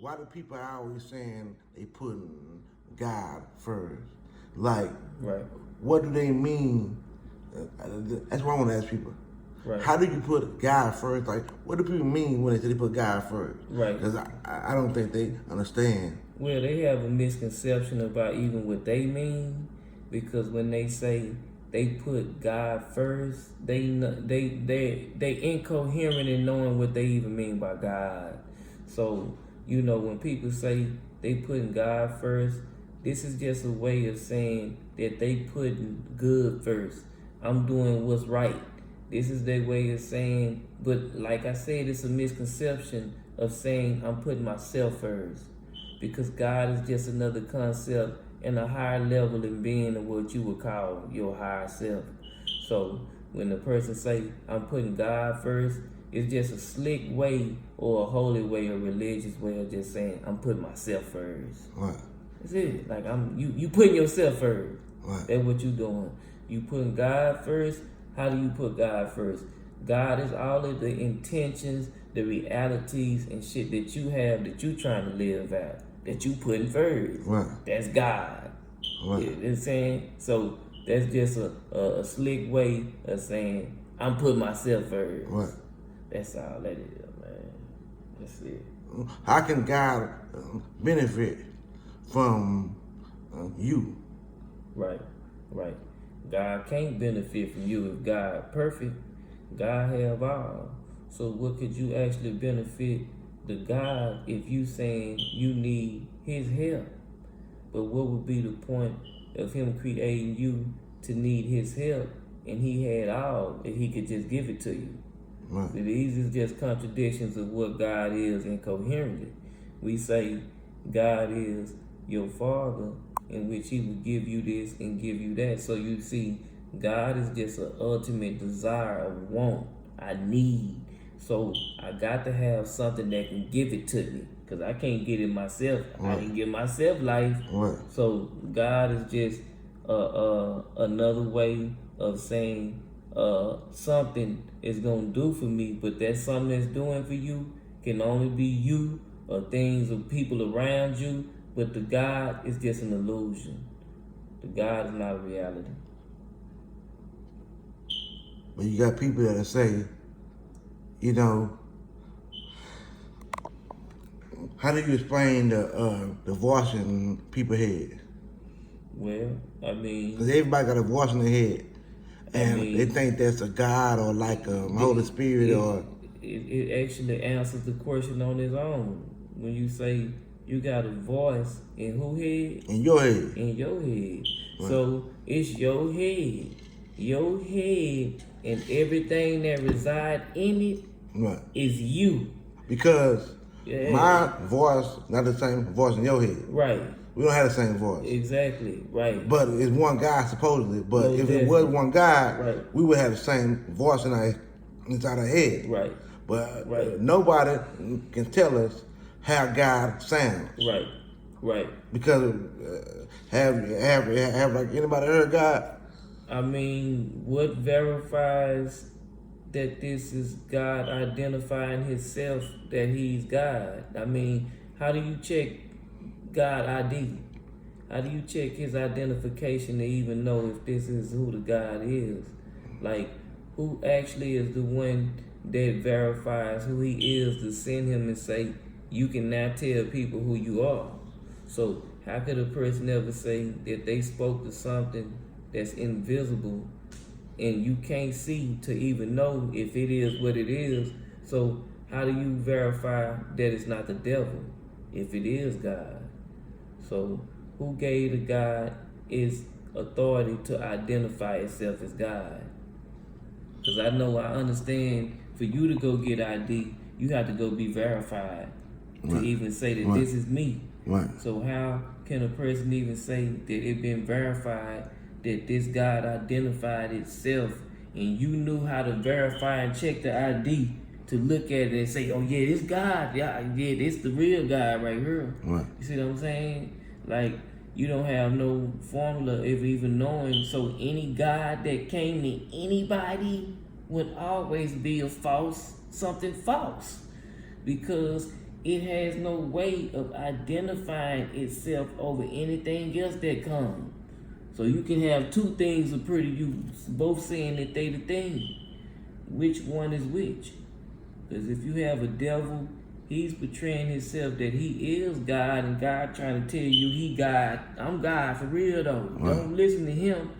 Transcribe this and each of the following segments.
why do people always saying they putting God first? Like, Right. what do they mean? That's what I want to ask people. Right. How do you put God first? Like, what do people mean when they say they put God first? Right. Because I don't think they understand. Well, they have a misconception about even what they mean, because when they say they put God first, they incoherent in knowing what they even mean by God. So when people say they putting God first, this is just a way of saying that they putting good first. I'm doing what's right. This is their way of saying, but like I said, it's a misconception of saying I'm putting myself first. Because God is just another concept and a higher level in being of what you would call your higher self. So when the person say, I'm putting God first, it's just a slick way or a holy way or religious way of just saying, I'm putting myself first. Right. That's it. Like you putting yourself first. Right. That's what you doing. You putting God first. How do you put God first? God is all of the intentions, the realities and shit that you have that you trying to live out, that you putting first. Right. That's God. Right. You know what I'm saying? So that's just a slick way of saying I'm putting myself first. Right. That's all that is, man. That's it. How can God benefit from you? Right. God can't benefit from you if God perfect. God have all. So what could you actually benefit the God if you saying you need his help? But what would be the point of him creating you to need his help and he had all if he could just give it to you? Right. So these is just contradictions of what God is incoherently. We say God is your father, in which he will give you this and give you that. So you see, God is just an ultimate desire of want. I need. So I got to have something that can give it to me, because I can't get it myself. Right. I can give myself life. Right. So God is just another way of saying something is going to do for me, but that something that's doing for you can only be you or things or people around you. But the God is just an illusion. The God is not a reality. But you got people that say, how do you explain the voice in people's head? Well, I mean, Because everybody got a voice in their head, and they think that's a God or like a Holy Spirit It actually answers the question on its own. When you say you got a voice in who head? In your head. In your head. Right. So it's your head. Your head and everything that reside in it is you. Because my voice not the same voice in your head. Right. We don't have the same voice. Exactly. Right. But it's one God supposedly. But if it was one God, we would have the same voice inside our head. Right. But nobody can tell us how God sounds. Right. Because have like anybody heard God? I mean, what verifies that this is God identifying himself that he's God? I mean, how do you check God ID? How do you check his identification to even know if this is who the God is? Like, who actually is the one that verifies who he is to send him and say, you can now tell people who you are? So how could a person ever say that they spoke to something that's invisible and you can't see to even know if it is what it is? So how do you verify that it's not the devil if it is God? So who gave the God his authority to identify itself as God? Because I understand for you to go get ID, you have to go be verified to even say that this is me. Right. So how can a person even say that it been verified that this God identified itself and you knew how to verify and check the ID to look at it and say, oh yeah, this God, yeah, this the real God right here. Right. You see what I'm saying? Like, you don't have no formula of even knowing. So any God that came to anybody would always be something false. Because it has no way of identifying itself over anything else that comes. So you can have two things of pretty you both saying that they the thing. Which one is which? Because if you have a devil, he's portraying himself that he is God, and God trying to tell you he God. I'm God for real though. Right. Don't listen to him.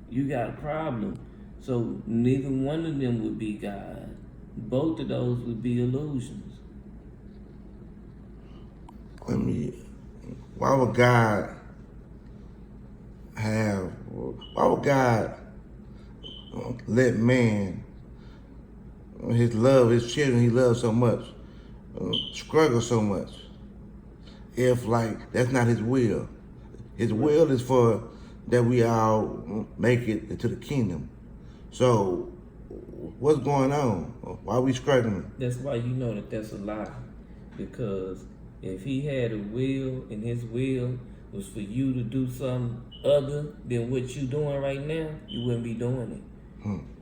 You got a problem. So neither one of them would be God. Both of those would be illusions. Why would God let man, his love, his children he loves so much, struggle so much, if like that's not his will? His will is for that we all make it into the kingdom. So what's going on? Why are we struggling? That's why you know that that's a lie. Because if he had a will and his will was for you to do something other than what you doing right now, you wouldn't be doing it.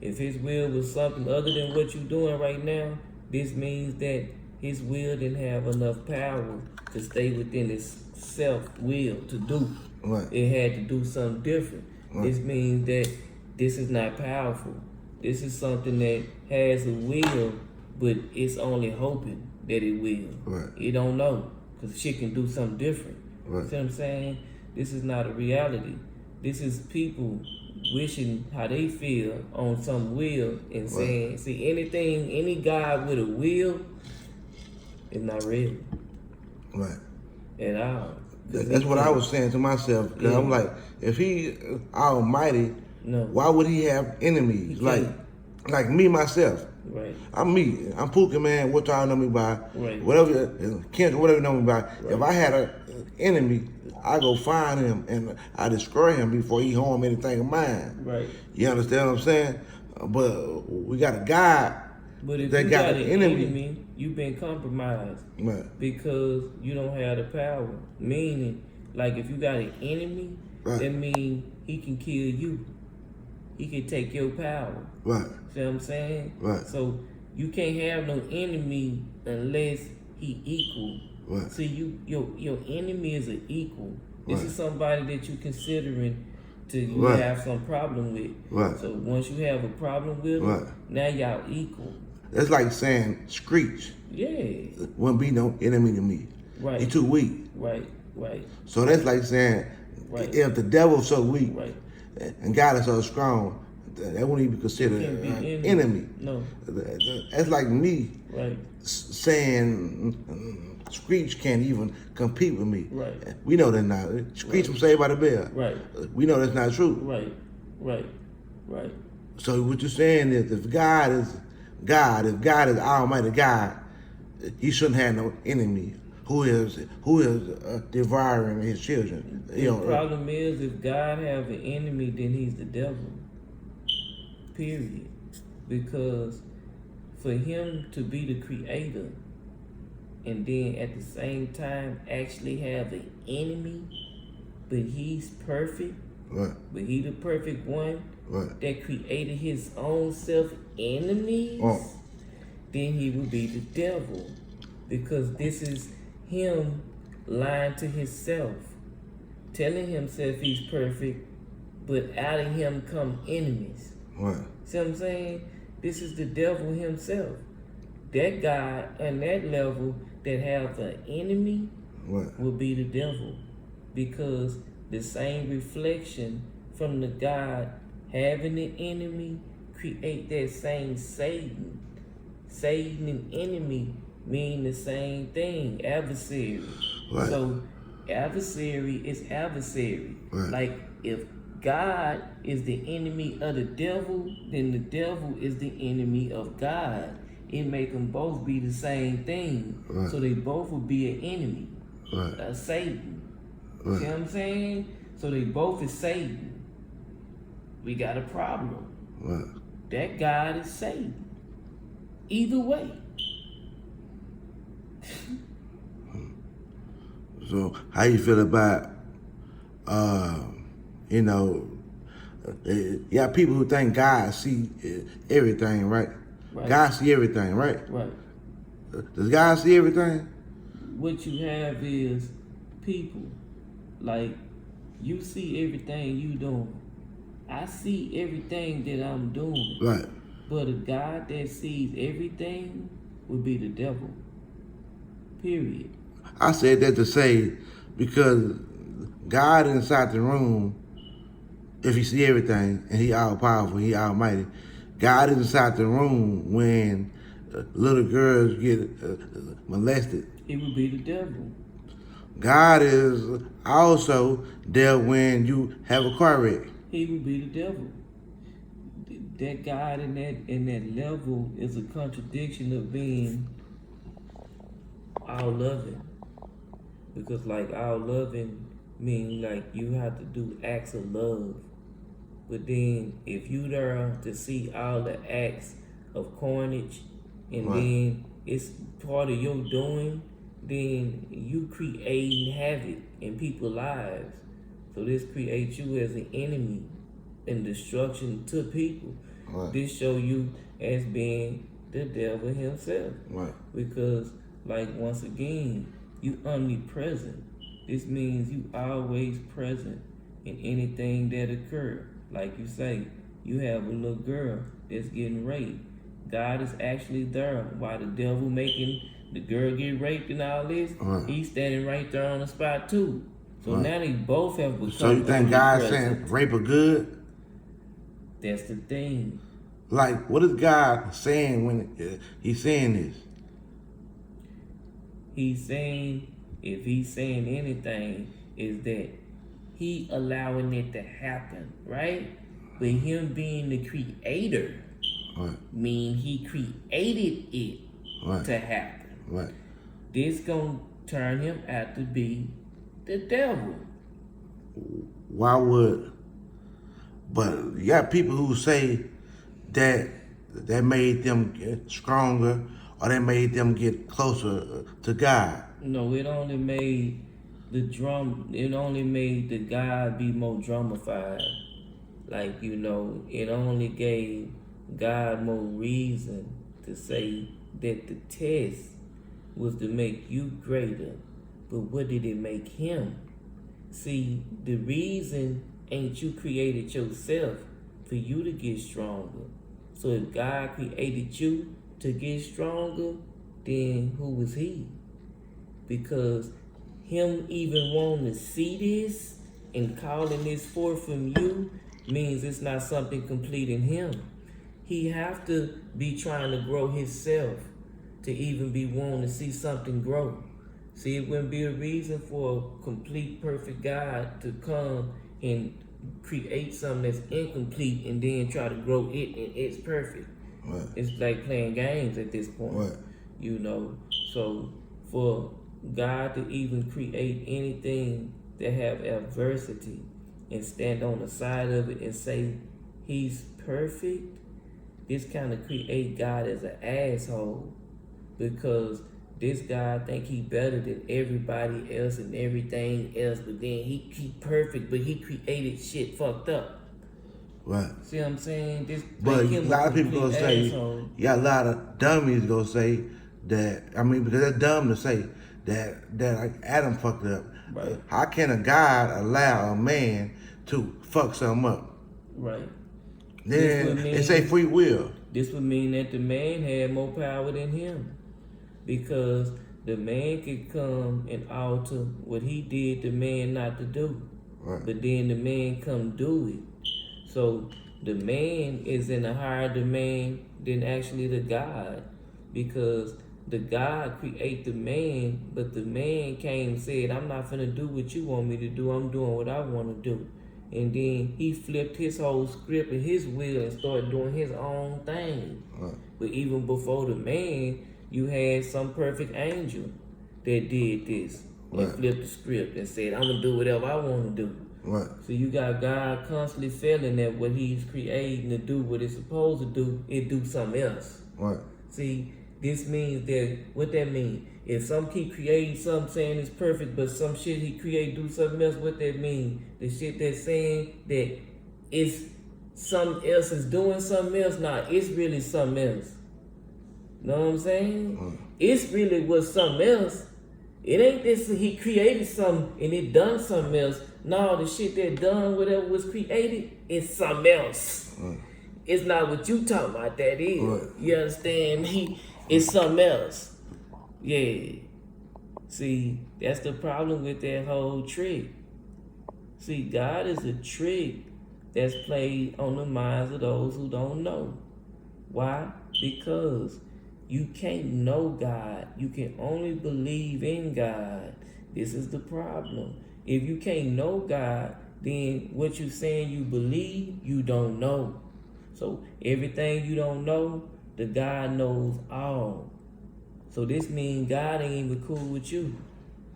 If his will was something other than what you doing right now, this means that his will didn't have enough power to stay within his self-will to do. Right. It had to do something different. Right. This means that this is not powerful. This is something that has a will, but it's only hoping that it will. Right. It don't know, because shit can do something different. Right. See what I'm saying? This is not a reality. This is people wishing how they feel on some will and saying, see, anything, any God with a will is not real. Right. At all. That's what I was saying to myself. Because I'm like, if he almighty, why would he have enemies? Like me, myself. Right. I'm me. I'm Pookie Man, what y'all know me by. Right. Whatever, Kent, whatever you know me by. Right. If I had an enemy, I go find him and I destroy him before he harm anything of mine. Right. You understand what I'm saying? But we got a God but if that you got an enemy. You've been compromised. Right. Because you don't have the power. Meaning, like if you got an enemy, that means he can kill you. He can take your power. Right. See what I'm saying? Right. So you can't have no enemy unless he equal. Right. See, your enemy is an equal. This is somebody that you're considering to have some problem with. Right. So once you have a problem with him, now y'all equal. That's like saying Screech. Yeah. Wouldn't be no enemy to me. Right. He too weak. Right. Right. So that's like saying if the devil's so weak and God is so strong, that wouldn't even be considered an enemy. No. That's like me saying Screech can't even compete with me. Right. We know that now. Screech from Saved by the Bell. Right. We know that's not true. Right. Right. Right. So what you're saying is if God is Almighty God, he shouldn't have no enemy who is devouring his children. The problem is if God have an enemy, then he's the devil. Period. Because for him to be the creator and then at the same time actually have an enemy, but he's perfect, but he the perfect one that created his own self enemies, then he would be the devil. Because this is him lying to himself, telling himself he's perfect, but out of him come enemies. See what I'm saying? This is the devil himself. That guy on that level that have an enemy will be the devil. Because the same reflection from the God having an enemy create that same Satan. Satan and enemy mean the same thing, adversary. So adversary is adversary. Like if God is the enemy of the devil, then the devil is the enemy of God. It make them both be the same thing. So they both will be an enemy. Satan. See what I'm saying? So they both is Satan. We got a problem. That God is Satan. Either way. So how you feel about people who think God see everything, right? God see everything, right? Does God see everything? What you have is people. Like, you see everything you doing. I see everything that I'm doing. Right. But a God that sees everything would be the devil. Period. I said that to say because God inside the room, if he see everything and he all powerful, he almighty, God is inside the room when little girls get molested. It would be the devil. God is also there when you have a car wreck. He would be the devil. That God in that level is a contradiction of being all loving. Because like all loving means like you have to do acts of love. But then if you there to see all the acts of carnage and Right. then it's part of your doing, then you creating havoc in people's lives. So this creates you as an enemy and destruction to people. Right. This show you as being the devil himself. Right. Because like once again, you omnipresent. This means you always present in anything that occur. Like you say, you have a little girl that's getting raped. God is actually there while the devil making the girl get raped and all this. Right. He's standing right there on the spot too. So Right. now they both have become So you think God's omnipresent. saying rape are good? That's the thing. Like, what is God saying when he's saying this? He's saying, if he's saying anything, is that he allowing it to happen, right? But him being the creator, Right. mean he created it Right. to happen. Right. This gonna turn him out to be the devil. Why would? But you got people who say that made them get stronger, or that made them get closer to God. No, it only made it only made the God be more drummified. Like, it only gave God more reason to say that the test was to make you greater. But what did it make him? See, the reason ain't you created yourself for you to get stronger. So if God created you to get stronger, then who was he? Because him even wanting to see this and calling this forth from you means it's not something complete in him. He have to be trying to grow himself to even be wanting to see something grow. See, it wouldn't be a reason for a complete, perfect God to come and create something that's incomplete and then try to grow it and it's perfect. Right. It's like playing games at this point. Right. So for God to even create anything that have adversity and stand on the side of it and say he's perfect, this kind of create God as an asshole, because this guy think he better than everybody else and everything else, but then he perfect, but he created shit fucked up. Right. See what I'm saying? But a lot of people gonna say, a lot of dummies gonna say that. Because that's dumb to say that like Adam fucked up. Right. How can a God allow a man to fuck something up? Right. Then they say free will. This would mean that the man had more power than him, because the man could come and alter what he did the man not to do. Right. But then the man come do it. So the man is in a higher domain than actually the God, because the God create the man, but the man came and said, I'm not finna do what you want me to do, I'm doing what I want to do. And then he flipped his whole script and his will and started doing his own thing. Right. But even before the man, you had some perfect angel that did this and flipped the script and said, I'm gonna do whatever I want to do. Right. So you got God constantly failing at what he's creating to do what it's supposed to do, it do something else. Right. See, this means that, what that mean? If some keep creating something saying it's perfect, but some shit he create do something else, what that mean? The shit that's saying that it's something else is doing something else, nah, it's really something else. Know what I'm saying? It's really was something else. It ain't this he created something and it done something else. No, the shit that done whatever was created is something else. It's not what you talking about that is. Right. You understand? It's something else. Yeah. See, that's the problem with that whole trick. See, God is a trick that's played on the minds of those who don't know. Why? Because you can't know God. You can only believe in God. This is the problem. If you can't know God, then what you saying you believe, you don't know. So everything you don't know, the God knows all. So this means God ain't even cool with you.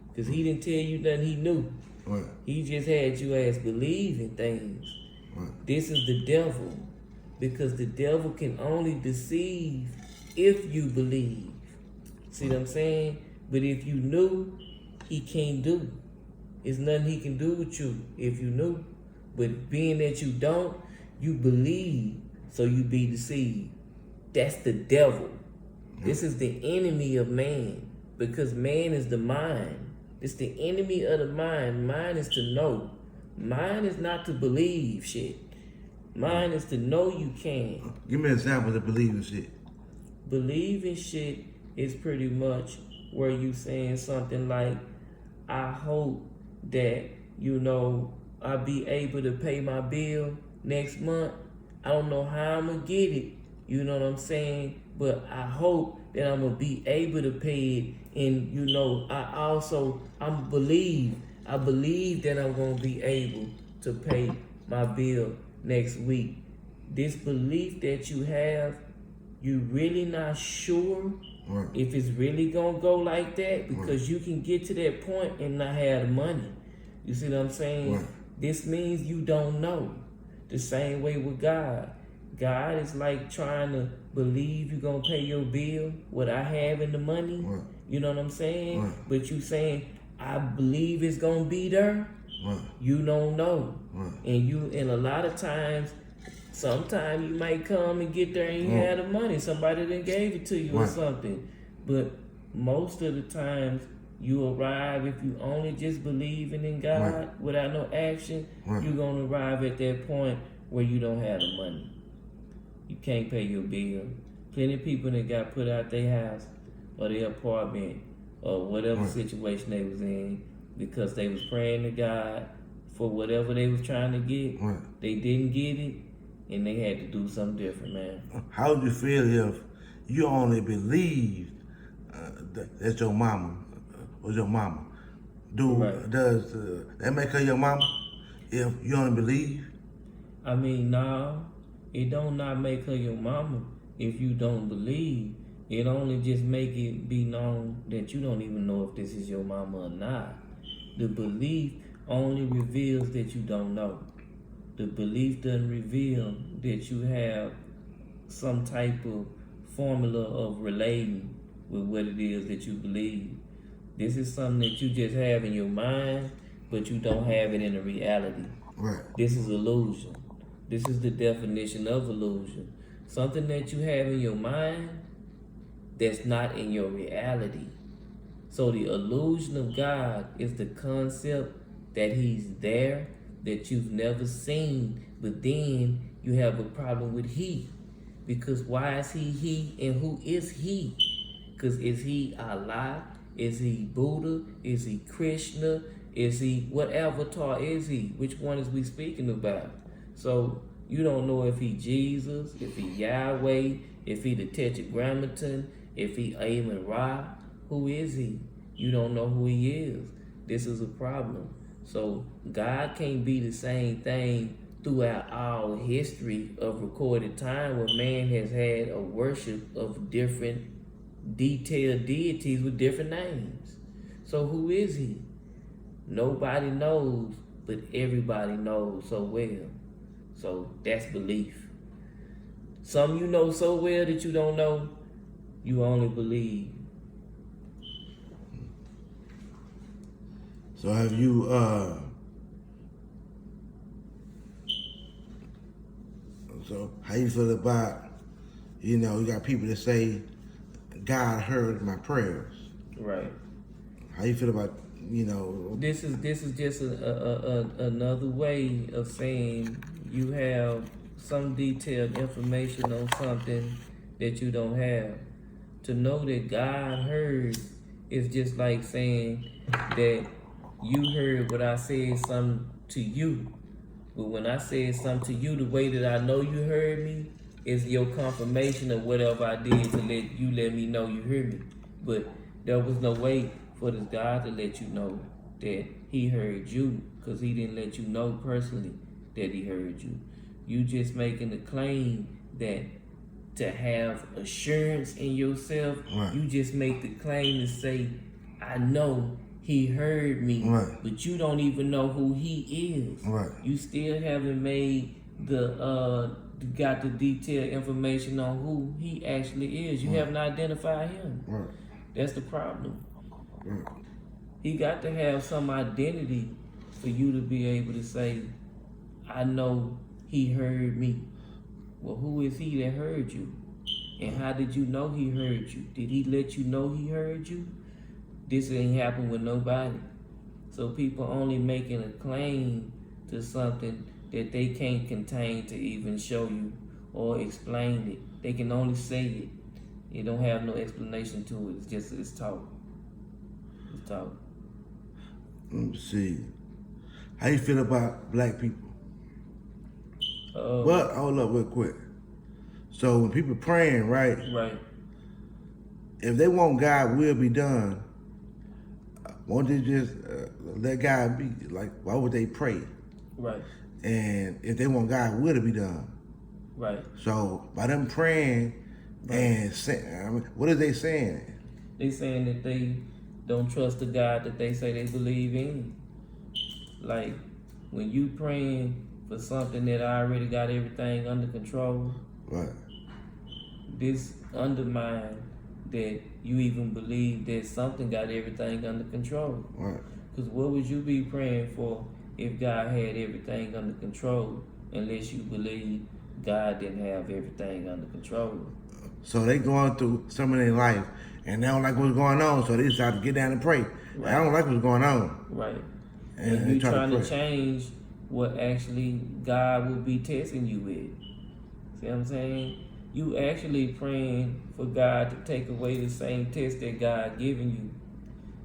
Because he didn't tell you nothing he knew. Right. He just had you as believing things. Right. This is the devil. Because the devil can only deceive if you believe. See what I'm saying? But if you knew, he can't do. It's nothing he can do with you if you knew. But being that you don't, you believe, so you be deceived. That's the devil. This is the enemy of man. Because man is the mind. It's the enemy of the mind. Mind is to know. Mind is not to believe shit. Mine is to know you can. Give me an example of believing shit. Believing shit is pretty much where you saying something like, I hope that, I'll be able to pay my bill next month. I don't know how I'm going to get it. You know what I'm saying? But I hope that I'm going to be able to pay it. And, I believe that I'm going to be able to pay my bill next week. This belief that you have, you really not sure if it's really going to go like that, because you can get to that point and not have the money. You see what I'm saying? This means you don't know. The same way with God. God is like trying to believe you're going to pay your bill without having the money. You know what I'm saying? But you saying, I believe it's going to be there. You don't know. And a lot of times, sometimes you might come and get there and you have the money. Somebody done gave it to you or something. But most of the times, you arrive, if you only just believing in God without no action, you're going to arrive at that point where you don't have the money. You can't pay your bill. Plenty of people that got put out their house or their apartment or whatever situation they was in because they was praying to God for whatever they was trying to get. They didn't get it, and they had to do something different, man. How would you feel if you only believed that your mama was your mama? Does that make her your mama if you only believe? I mean, no, it don't not make her your mama if you don't believe. It only just make it be known that you don't even know if this is your mama or not. The belief only reveals that you don't know. The belief doesn't reveal that you have some type of formula of relating with what it is that you believe. This is something that you just have in your mind, but you don't have it in the reality. This is illusion. This is the definition of illusion. Something that you have in your mind that's not in your reality. So the illusion of God is the concept that he's there, that you've never seen, but then you have a problem with he. Because why is he, and who is he? Because is he Allah? Is he Buddha? Is he Krishna? Is he, what avatar is he? Which one is we speaking about? So you don't know if he Jesus, if he Yahweh, if he the Tetragrammaton, if he Amen Ra. Who is he? You don't know who he is. This is a problem. So God can't be the same thing throughout all history of recorded time where man has had a worship of different detailed deities with different names. So who is he? Nobody knows, but everybody knows so well. So that's belief. Some you know so well that you don't know, you only believe. So have you so how you feel about, you got people that say God heard my prayers. Right. How you feel about, you know? This is just another way of saying you have some detailed information on something that you don't have. To know that God heard is just like saying that you heard what I said something to you. But when I said something to you, the way that I know you heard me is your confirmation of whatever I did to let me know you heard me. But there was no way for this God to let you know that he heard you, because he didn't let you know personally that he heard you. You just making the claim that to have assurance in yourself, Right. you just make the claim to say, I know he heard me, Right. but you don't even know who he is. Right. You still haven't made got the detailed information on who he actually is. You haven't identified him. Right. That's the problem. Right. He got to have some identity for you to be able to say, I know he heard me. Well, who is he that heard you? And how did you know he heard you? Did he let you know he heard you? This ain't happened with nobody. So people only making a claim to something that they can't contain to even show you or explain it. They can only say it. They don't have no explanation to it. It's talk. It's talk. Let me see. How you feel about black people? But hold up real quick. So when people praying, right? Right. If they want God will be done, won't they just let God be? Like, why would they pray? Right. And if they want God will to be done, Right. so by them praying and saying, I mean, what are they saying? They saying that they don't trust the God that they say they believe in. Like, when you praying for something that already got everything under control, Right. this undermine that you even believe that something got everything under control. Right. Because what would you be praying for if God had everything under control, unless you believe God didn't have everything under control? So they going through some of their life and they don't like what's going on, so they decide to get down and pray. Right. I don't like what's going on. Right. And you they trying to pray. change what actually God will be testing you with. See what I'm saying? You actually praying for God to take away the same test that God given you.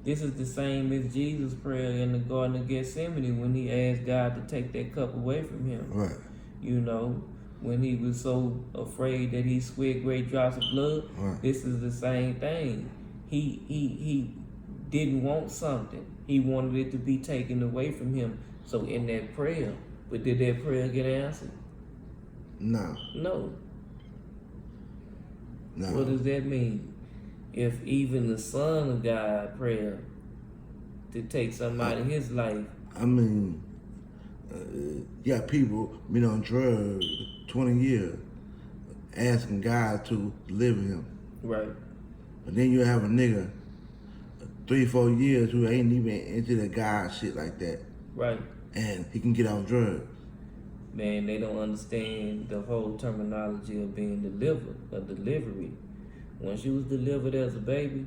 This is the same as Jesus' prayer in the Garden of Gethsemane when he asked God to take that cup away from him. Right. You know, when he was so afraid that he sweat great drops of blood. Right. This is the same thing. He didn't want something. He wanted it to be taken away from him. So in that prayer, but did that prayer get answered? No. No. No. What does that mean? If even the Son of God prayer to take somebody in his life. I mean, you got people been on drugs 20 years asking God to deliver him. Right. But then you have a nigga 3-4 years who ain't even into the God shit like that. Right. And he can get off drugs. Man, they don't understand the whole terminology of being delivered, of delivery. Once you was delivered as a baby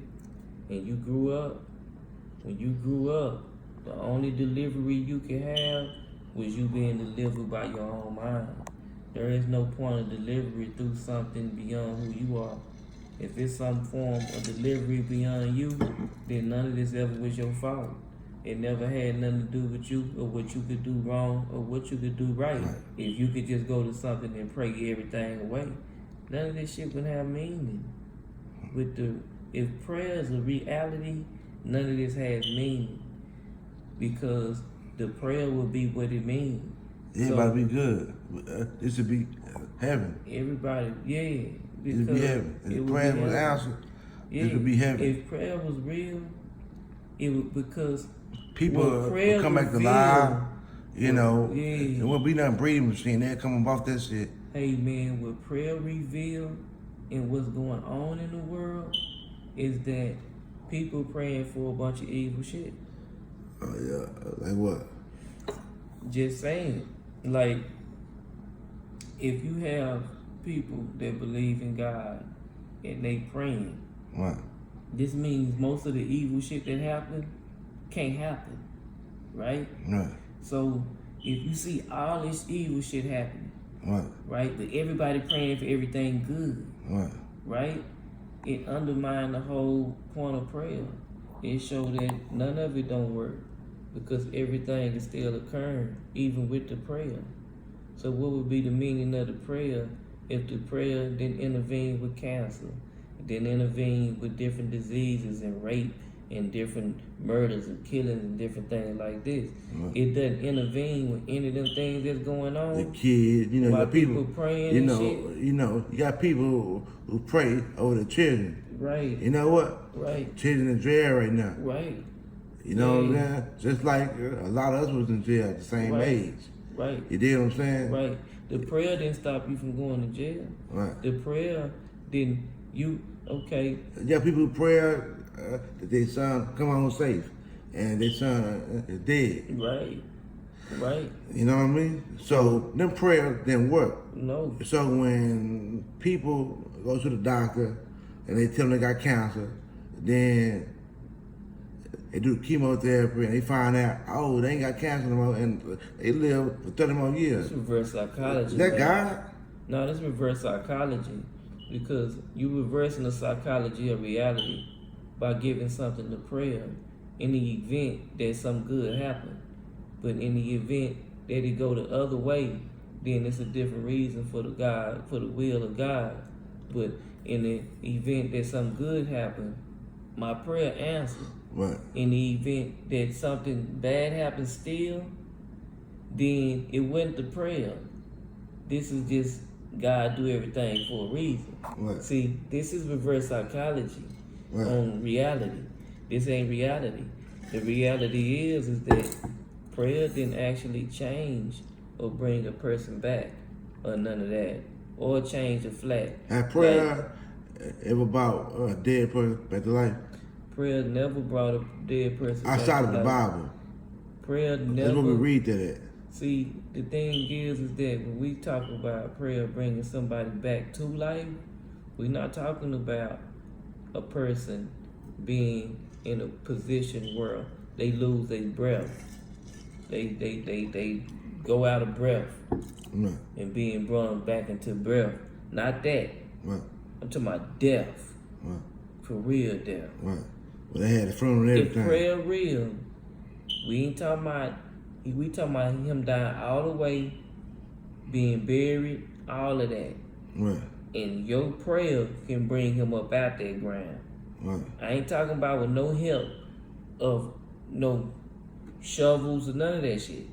and you grew up, when you grew up, the only delivery you could have was you being delivered by your own mind. There is no point of delivery through something beyond who you are. If it's some form of delivery beyond you, then none of this ever was your fault. It never had nothing to do with you or what you could do wrong or what you could do right. If you could just go to something and pray everything away, none of this shit would have meaning. If prayer is a reality, none of this has meaning, because the prayer will be what it means. Everybody be good. This would be heaven. Everybody, yeah. This would be heaven. If prayer was answered, this would be heaven. If prayer was real, it would, because people will come back to life, you know. Yeah. It won't be nothing breathing machine. They'll come off that shit. Hey man, what prayer revealed and what's going on in the world is that people praying for a bunch of evil shit. Oh yeah, like what? Just saying, like, if you have people that believe in God and they praying, Right. This means most of the evil shit that happened can't happen, right? Right. So if you see all this evil shit happening, Right. but everybody praying for everything good, Right. right? It undermines the whole point of prayer. It shows that none of it don't work because everything is still occurring, even with the prayer. So what would be the meaning of the prayer if the prayer didn't intervene with cancer, didn't intervene with different diseases and rape and different murders and killings and different things like this? Right. It doesn't intervene with any of them things that's going on. The kids, you know, While the people praying you and know, shit. you got people who pray over the children. Right. You know what? Right. Children in jail right now. Right. You know what I'm saying? Just like a lot of us was in jail at the same age. Right. You dig what I'm saying? Right. The prayer didn't stop you from going to jail. Right. The prayer didn't. Okay. Yeah, people who pray that their son come home safe, and their son is dead. Right. Right. You know what I mean? So them prayers didn't work. No. So when people go to the doctor and they tell them they got cancer, then they do chemotherapy and they find out, oh, they ain't got cancer no more, and they live for 30 more years. It's reverse psychology. Is that man. God? No, that's reverse psychology because you reversing the psychology of reality by giving something to prayer in the event that some good happened. But in the event that it go the other way, then it's a different reason for the will of God. But in the event that some good happened, my prayer answered. Right. In the event that something bad happens still, then it wasn't the prayer. This is just God do everything for a reason. Right. See, this is reverse psychology on reality. This ain't reality. The reality is that prayer didn't actually change or bring a person back or none of that. Or change a flat. Have prayer ever brought a dead person back to life? Prayer never brought a dead person back Outside to of the life. Bible. Prayer never. That's what we read that at. See, the thing is that when we talk about prayer bringing somebody back to life, we're not talking about a person being in a position where they lose their breath. They go out of breath and being brought back into breath. Not that. Right. I'm talking about death. Right. For real death. Right. Well, they had a funeral and everything. If prayer real, we ain't talking about. We talking about him dying all the way, being buried, all of that. Right. And your prayer can bring him up out that ground. Right. I ain't talking about with no help of no shovels or none of that shit.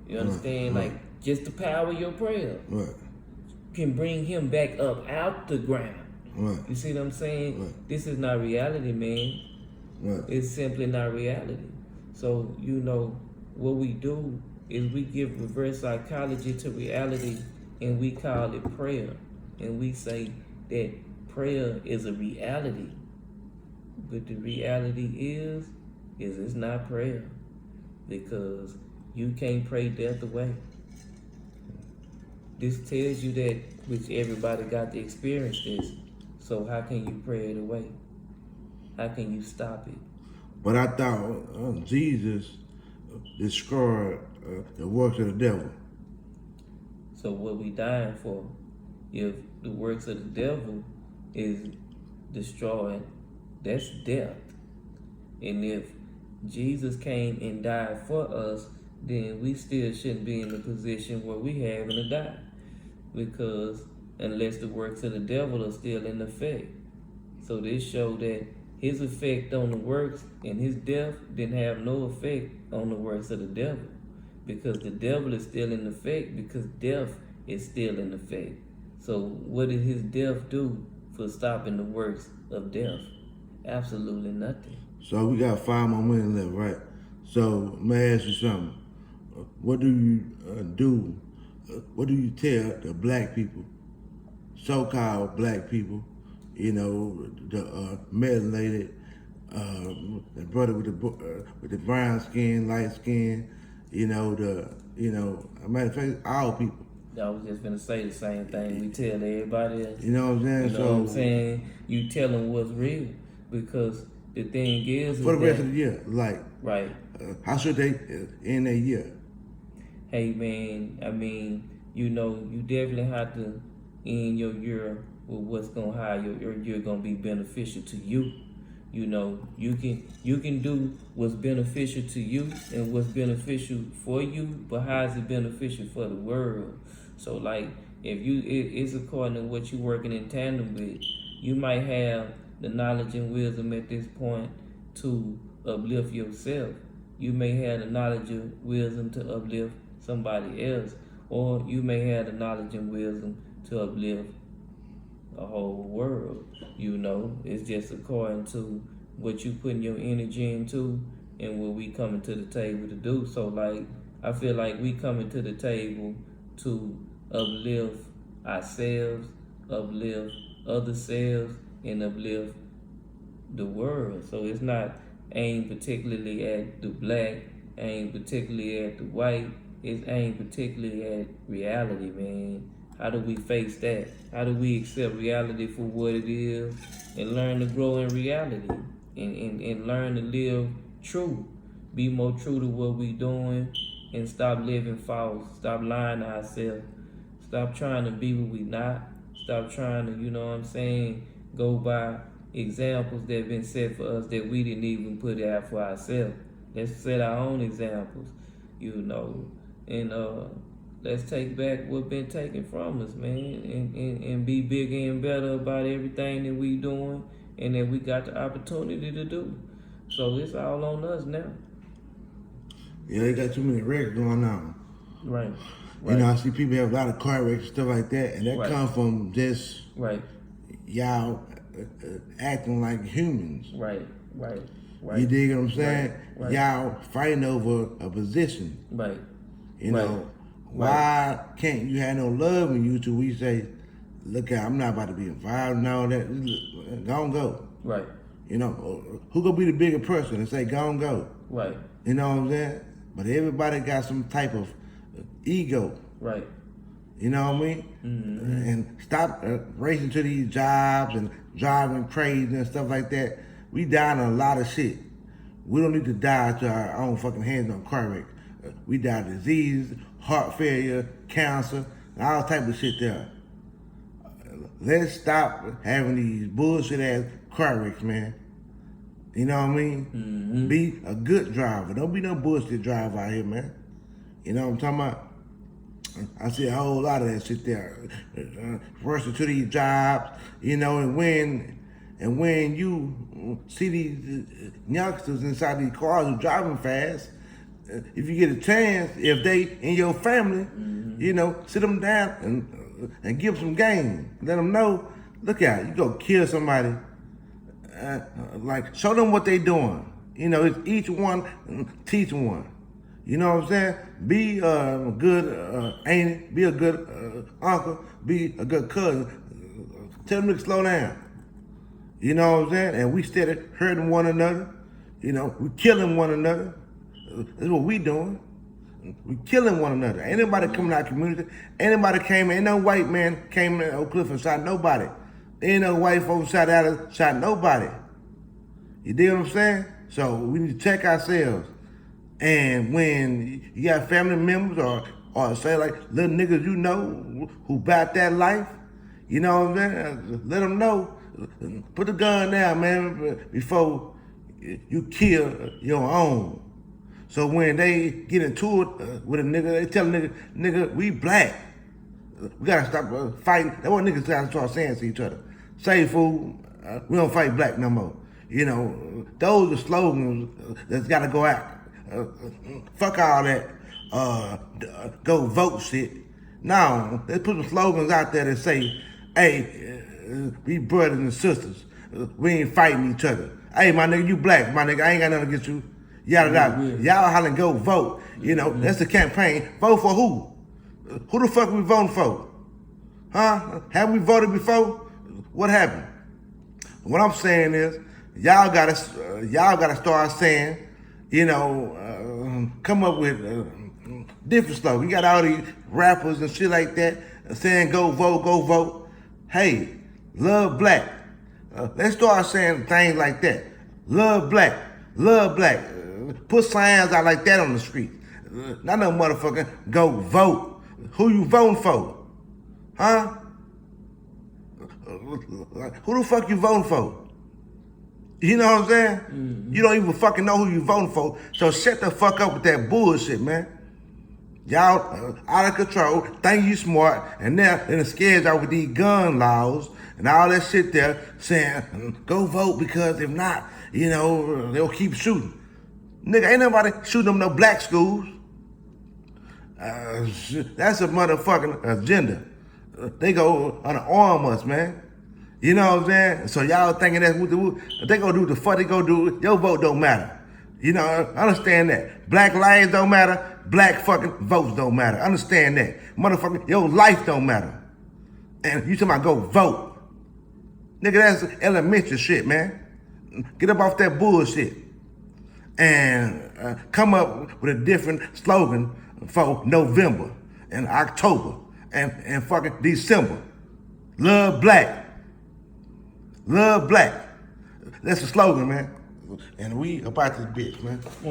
You understand? Right. Like just the power of your prayer Right. can bring him back up out the ground. Right. You see what I'm saying? Right. This is not reality, man. Right. It's simply not reality. So, what we do is we give reverse psychology to reality and we call it prayer. And we say that prayer is a reality. But the reality is it's not prayer. Because you can't pray death away. This tells you that which everybody got to experience this. So how can you pray it away? How can you stop it? But I thought Jesus destroyed the works of the devil. So what we dying for? If the works of the devil is destroyed, that's death. And if Jesus came and died for us, then we still shouldn't be in the position where we having to die. Because unless the works of the devil are still in effect. So this showed that his effect on the works and his death didn't have no effect on the works of the devil. Because the devil is still in effect because death is still in effect. So what did his death do for stopping the works of death? Absolutely nothing. So we got 5 more minutes left, right? So may I ask you something? What do you do? What do you tell the black people, so-called black people, the melanated, the brother with the brown skin, light skin, a matter of fact, all people. I was just gonna say the same thing we tell everybody else. You know what I'm saying? You know what I'm saying? You tell them what's real. Because the thing is For the rest that, of the year, like, right. how should they end their year? Hey man, I mean, you definitely have to end your year with what's gonna how your year gonna be beneficial to you. You can do what's beneficial to you and what's beneficial for you, but how is it beneficial for the world? So like, if it's according to what you're working in tandem with. You might have the knowledge and wisdom at this point to uplift yourself. You may have the knowledge and wisdom to uplift somebody else, or you may have the knowledge and wisdom to uplift the whole world. It's just according to what you putting your energy into and what we coming to the table to do. So like, I feel like we coming to the table to uplift ourselves, uplift other selves, and uplift the world. So it's not aimed particularly at the black, aimed particularly at the white. It's aimed particularly at reality, man. How do we face that? How do we accept reality for what it is and learn to grow in reality and learn to live true? Be more true to what we doing and stop living false. Stop lying to ourselves. Stop trying to be what we not. Stop trying to, go by examples that have been set for us that we didn't even put out for ourselves. Let's set our own examples, and let's take back what's been taken from us, man, and be bigger and better about everything that we doing and that we got the opportunity to do. So it's all on us now. Yeah, they got too many wrecks going on. Right. I see people have a lot of car wrecks and stuff like that, and that comes from just y'all acting like humans. Right. You dig what I'm saying? Right. Y'all fighting over a position. Right. Why can't you have no love in you till we say, look out, I'm not about to be involved and all that. Go and go. Right. Who gonna be the bigger person and say, go and go? Right. You know what I'm saying? But everybody got some type of ego. Right. You know what I mean? Mm-hmm. And stop racing to these jobs and driving crazy and stuff like that. We dying a lot of shit. We don't need to die to our own fucking hands on car wreck. We die of disease, heart failure, cancer, and all type of shit there. Let's stop having these bullshit ass car wrecks, man. You know what I mean? Mm-hmm. Be a good driver. Don't be no bullshit driver out here, man. You know what I'm talking about? I see a whole lot of that shit there. Rushing to these jobs, and when you see these youngsters inside these cars who driving fast, if you get a chance, if they in your family, sit them down and give them some game. Let them know, look out, you go kill somebody. Show them what they doing. It's each one teach one. You know what I'm saying? Be a good auntie, be a good uncle, be a good cousin. Tell them to slow down. You know what I'm saying? And we steady hurting one another. We killing one another. That's what we doing. We killing one another. Ain't nobody coming out of the community. Ain't no white man came in Oak Cliff and shot nobody. Ain't no white folks shot nobody. You dig what I'm saying? So we need to check ourselves. And when you got family members or say like little niggas who about that life, you know what I'm saying? Let them know. Put the gun down, man, before you kill your own. So when they get into it with a nigga, they tell a nigga, we black. We gotta stop fighting. That's what niggas gotta start saying to each other. Say, fool, we don't fight black no more. Those are slogans that's gotta go out. Fuck all that go vote shit. No, let's put some slogans out there that say, hey, we brothers and sisters. We ain't fighting each other. Hey, my nigga, you black. My nigga, I ain't got nothing against you. Y'all hollering go vote. That's the campaign. Vote for who? Who the fuck we voting for? Huh? Have we voted before? What happened? What I'm saying is, y'all gotta start saying, come up with different stuff. You got all these rappers and shit like that saying go vote, go vote. Hey, love black. Let's start saying things like that. Love black. Love black. Put signs out like that on the street. Not no motherfucker go vote. Who you voting for? Huh? Who the fuck you voting for? You know what I'm saying? Mm-hmm. You don't even fucking know who you voting for. So shut the fuck up with that bullshit, man. Y'all out of control, think you smart, and now they're scared y'all with these gun laws and all that shit there saying, go vote because if not, you know, they'll keep shooting. Nigga, ain't nobody shooting them no black schools. That's a motherfucking agenda. They go unarm us, man. You know what I'm saying? So y'all thinking that's what they gonna do the fuck they gonna do, your vote don't matter. You know, understand that. Black lives don't matter, black fucking votes don't matter. Understand that. Motherfucker, your life don't matter. And you talking about go vote. Nigga, that's elementary shit, man. Get up off that bullshit. And come up with a different slogan for November and October and fucking December. Love black. Love black. That's the slogan, man. And we about this bitch, man.